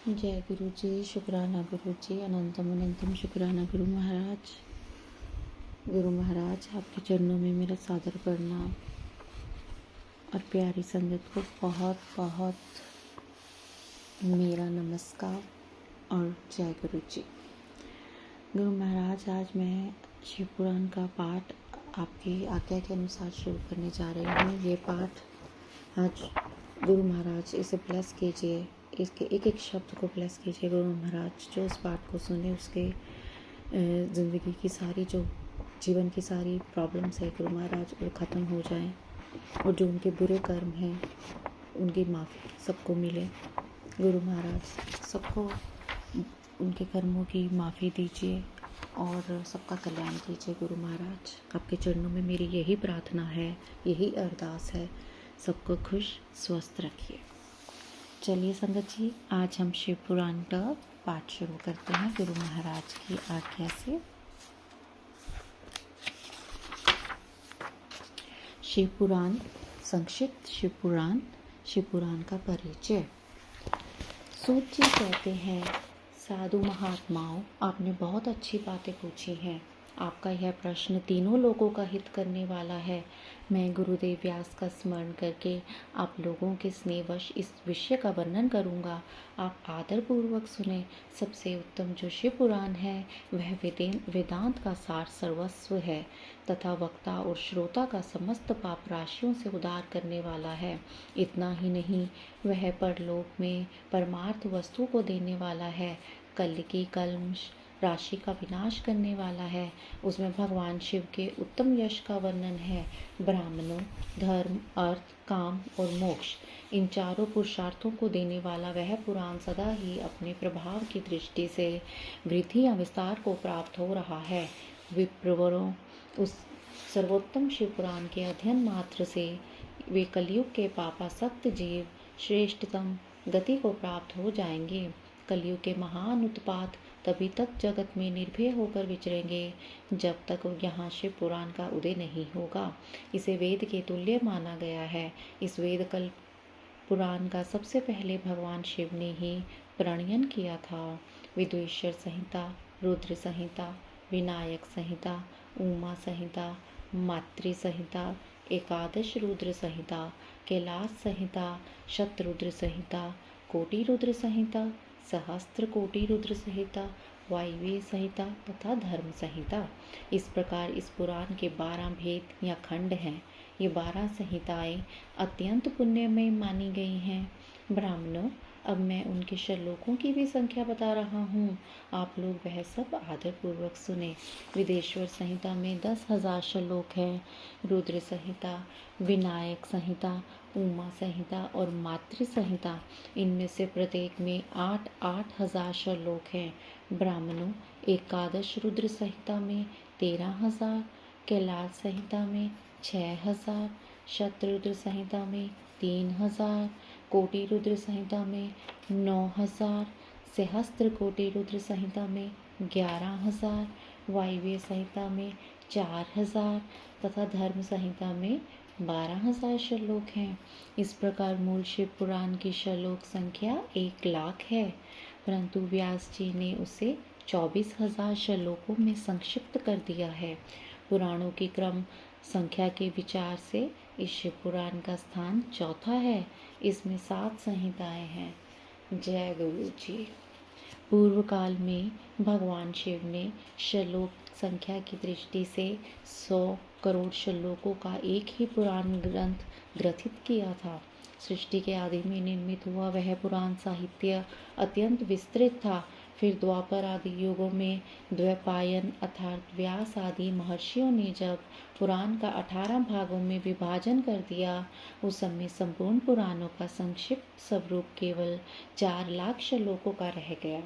जय गुरु जी, शुक्राना गुरु जी, अनंतम अनंतम शुक्राना गुरु महाराज। गुरु महाराज, आपके चरणों में मेरा सादर प्रणाम और प्यारी संगत को बहुत बहुत मेरा नमस्कार और जय गुरु जी। गुरु महाराज, आज मैं शिव पुराण का पाठ आपकी आज्ञा के अनुसार शुरू करने जा रही हूँ। ये पाठ आज गुरु महाराज इसे ब्लेस कीजिए, इसके एक एक शब्द को ब्लेस कीजिए। गुरु महाराज जो इस पाठ को सुने उसके ज़िंदगी की सारी जो जीवन की सारी प्रॉब्लम्स है गुरु महाराज वो ख़त्म हो जाएं, और जो उनके बुरे कर्म हैं उनकी माफ़ी सबको मिले। गुरु महाराज सबको उनके कर्मों की माफ़ी दीजिए और सबका कल्याण कीजिए। गुरु महाराज, आपके चरणों में मेरी यही प्रार्थना है, यही अरदास है। सबको खुश स्वस्थ रखिए। चलिए संगत जी, आज हम शिव पुराण का पाठ शुरू करते हैं गुरु महाराज की आज्ञा से। शिव पुराण संक्षिप्त शिव पुराण का परिचय। सूत जी कहते हैं, साधु महात्माओं, आपने बहुत अच्छी बातें पूछी हैं। आपका यह प्रश्न तीनों लोगों का हित करने वाला है। मैं गुरुदेव व्यास का स्मरण करके आप लोगों के स्नेहवश इस विषय का वर्णन करूंगा। आप आदरपूर्वक सुने। सबसे उत्तम जो शिव पुराण है वह वेदांत का सार सर्वस्व है तथा वक्ता और श्रोता का समस्त पाप राशियों से उद्धार करने वाला है। इतना ही नहीं, वह परलोक में परमार्थ वस्तु को देने वाला है। कल की कल्मश राशि का विनाश करने वाला है। उसमें भगवान शिव के उत्तम यश का वर्णन है। ब्राह्मणों, धर्म, अर्थ, काम और मोक्ष, इन चारों पुरुषार्थों को देने वाला वह पुराण सदा ही अपने प्रभाव की दृष्टि से वृद्धि या विस्तार को प्राप्त हो रहा है। विप्रवरों, उस सर्वोत्तम शिव पुराण के अध्ययन मात्र से वे कलयुग के पापासक्त जीव श्रेष्ठतम गति को प्राप्त हो जाएंगे। कलयुग के महान उत्पात तभी तक जगत में निर्भय होकर विचरेंगे जब तक यहाँ शिव पुराण का उदय नहीं होगा। इसे वेद के तुल्य माना गया है। इस वेद कल पुराण का सबसे पहले भगवान शिव ने ही प्रणयन किया था। विद्वेश्वर संहिता, रुद्र संहिता, विनायक संहिता, उमा संहिता, मातृ संहिता, एकादश रुद्र संहिता, कैलाश संहिता, शतरुद्र संहिता, कोटि रुद्र संहिता, सहस्त्र कोटि रुद्र संहिता, वायव्य संहिता तथा धर्म संहिता। इस प्रकार इस पुराण के 12 भेद या खंड हैं। ये 12 संहिताएं अत्यंत पुण्यमय मानी गई हैं। ब्राह्मणों, अब मैं उनके श्लोकों की भी संख्या बता रहा हूँ। आप लोग वह सब आदरपूर्वक सुने। विदेश्वर संहिता में 10,000 श्लोक हैं। रुद्र संहिता, विनायक संहिता, उमा संहिता और मातृ संहिता, इनमें से प्रत्येक में 8,000 श्लोक हैं। ब्राह्मणों, एकादश रुद्र संहिता में 13,000, कैलाश संहिता में 6,000, शतरुद्र संहिता में 3,000, कोटि रुद्र संहिता में 9,000, सहस्त्र कोटि रुद्र संहिता में 11,000, वायव्य संहिता में 4,000 तथा धर्म संहिता में 12,000 श्लोक हैं। इस प्रकार मूल शिव पुराण की श्लोक संख्या 1,00,000 है, परंतु व्यास जी ने उसे 24,000 श्लोकों में संक्षिप्त कर दिया है। पुराणों की क्रम संख्या के विचार से इस शिव पुराण का स्थान चौथा है। इसमें 7 संहिताएं हैं। जय गुरु जी। पूर्व काल में भगवान शिव ने श्लोक संख्या की दृष्टि से 100 करोड़ श्लोकों का एक ही पुराण ग्रंथ ग्रथित किया था। सृष्टि के आदि में निर्मित हुआ वह पुराण साहित्य अत्यंत विस्तृत था। फिर द्वापर आदि युगों में द्वैपायन अर्थात व्यास आदि महर्षियों ने जब पुराण का 18 भागों में विभाजन कर दिया, उस समय संपूर्ण पुराणों का संक्षिप्त स्वरूप केवल 4,00,000 श्लोकों का रह गया।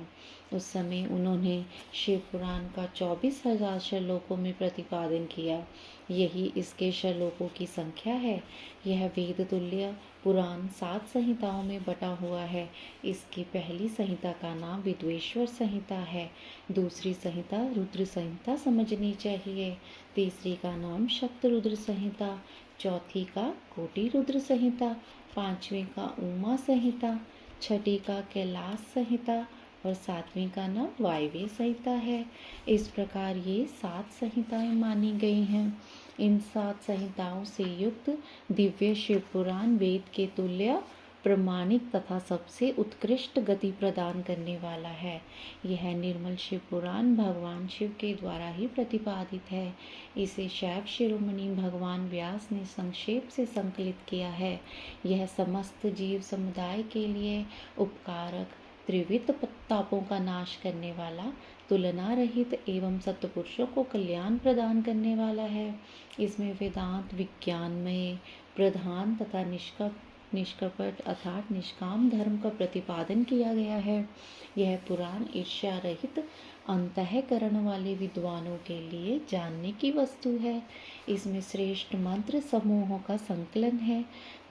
उस समय उन्होंने शिव पुराण का 24,000 श्लोकों में प्रतिपादन किया। यही इसके श्लोकों की संख्या है। यह वेद तुल्य पुराण 7 संहिताओं में बटा हुआ है। इसकी पहली संहिता का नाम विद्वेश्वर संहिता है। दूसरी संहिता रुद्र संहिता समझनी चाहिए। तीसरी का नाम शतरुद्र संहिता, चौथी का कोटि रुद्र संहिता, पांचवें का उमा संहिता, छठी का कैलाश संहिता और 7वीं का नाम वायव्य संहिता है। इस प्रकार ये 7 संहिताएं मानी गई हैं। इन 7 संहिताओं से युक्त दिव्य शिव पुराण वेद के तुल्य प्रमाणिक तथा सबसे उत्कृष्ट गति प्रदान करने वाला है। यह निर्मल शिव पुराण भगवान शिव के द्वारा ही प्रतिपादित है। इसे शैव शिरोमणि भगवान व्यास ने संक्षेप से संकलित किया है। यह समस्त जीव समुदाय के लिए उपकारक, त्रिविध तापों का नाश करने वाला, तुलना रहित एवं सत्पुरुषों को कल्याण प्रदान करने वाला है। इसमें वेदांत विज्ञान में प्रधान तथा निष्कपट अर्थात निष्काम धर्म का प्रतिपादन किया गया है। यह पुराण ईर्ष्या रहित अंतःकरण वाले विद्वानों के लिए जानने की वस्तु है। इसमें श्रेष्ठ मंत्र समूहों का संकलन है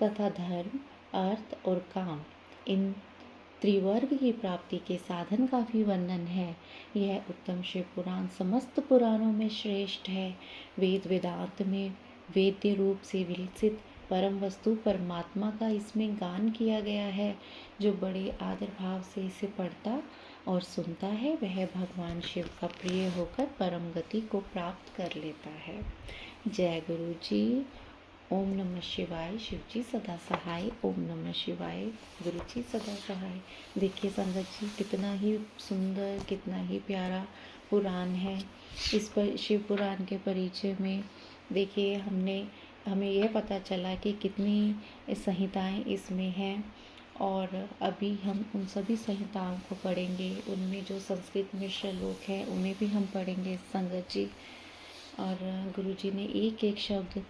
तथा धर्म, अर्थ और काम इन त्रिवर्ग की प्राप्ति के साधन का भी वर्णन है। यह उत्तम शिव पुराण समस्त पुराणों में श्रेष्ठ है। वेद वेदांत में वेद्य रूप से विलसित परम वस्तु परमात्मा का इसमें गान किया गया है। जो बड़े आदर भाव से इसे पढ़ता और सुनता है वह भगवान शिव का प्रिय होकर परम गति को प्राप्त कर लेता है। जय गुरु जी। ओम नमः शिवाय। शिव जी सदा सहाय। ओम नमः शिवाय। गुरु जी सदा सहाय। देखिए संगत जी, कितना ही सुंदर, कितना ही प्यारा पुराण है। इस पर शिव पुराण के परिचय में देखिए हमें यह पता चला कि कितनी संहिताएं इसमें हैं और अभी हम उन सभी संहिताओं को पढ़ेंगे। उनमें जो संस्कृत में श्लोक हैं उन्हें भी हम पढ़ेंगे संगत जी। और गुरु जी ने एक एक शब्द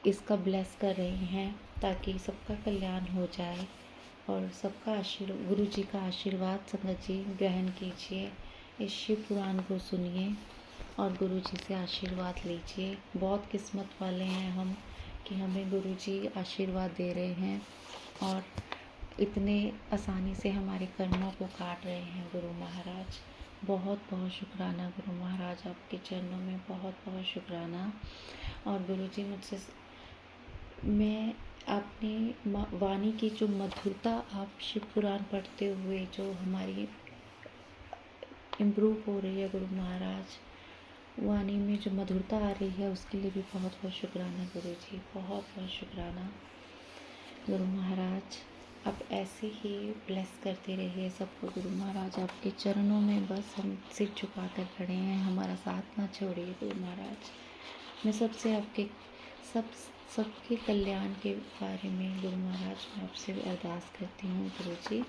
इसका ब्लेस कर रहे हैं ताकि सबका कल्याण हो जाए और सबका आशीर्वाद, गुरु जी का आशीर्वाद संगत जी ग्रहण कीजिए। इस शिव पुराण को सुनिए और गुरु जी से आशीर्वाद लीजिए। बहुत किस्मत वाले हैं हम कि हमें गुरु जी आशीर्वाद दे रहे हैं और इतने आसानी से हमारे कर्मों को काट रहे हैं। गुरु महाराज बहुत बहुत शुक्राना। गुरु महाराज आपके चरणों में बहुत बहुत शुक्राना। और गुरु जी मुझसे मैं अपनी वाणी की जो मधुरता आप शिव पुराण पढ़ते हुए जो हमारी इम्प्रूव हो रही है, गुरु महाराज वाणी में जो मधुरता आ रही है उसके लिए भी बहुत बहुत शुक्राना गुरु जी। बहुत बहुत शुक्राना गुरु महाराज। आप ऐसे ही ब्लेस करते रहिए सबको। गुरु महाराज आपके चरणों में बस हम सिर झुकाकर खड़े हैं। हमारा साथ ना छोड़िए गुरु महाराज। मैं सबसे आपके सबके कल्याण के बारे में गुरु महाराज मैं आपसे अरदास करती हूँ गुरु जी।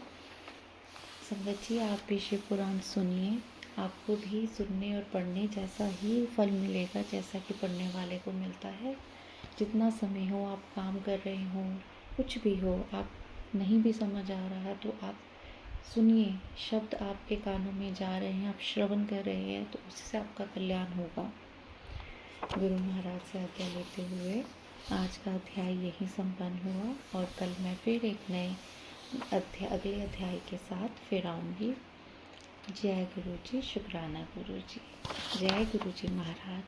संगत जी आप भी शिव पुराण सुनिए। आपको भी सुनने और पढ़ने जैसा ही फल मिलेगा जैसा कि पढ़ने वाले को मिलता है। जितना समय हो, आप काम कर रहे हो, कुछ भी हो, आप नहीं भी समझ आ रहा है तो आप सुनिए। शब्द आपके कानों में जा रहे हैं, आप श्रवण कर रहे हैं तो उससे आपका कल्याण होगा। गुरु महाराज से आज्ञा लेते हुए आज का अध्याय यहीं संपन्न हुआ और कल मैं फिर एक नए अगले अध्याय के साथ फिर आऊँगी। जय गुरु जी। शुक्राना गुरु जी। जय गुरु जी महाराज।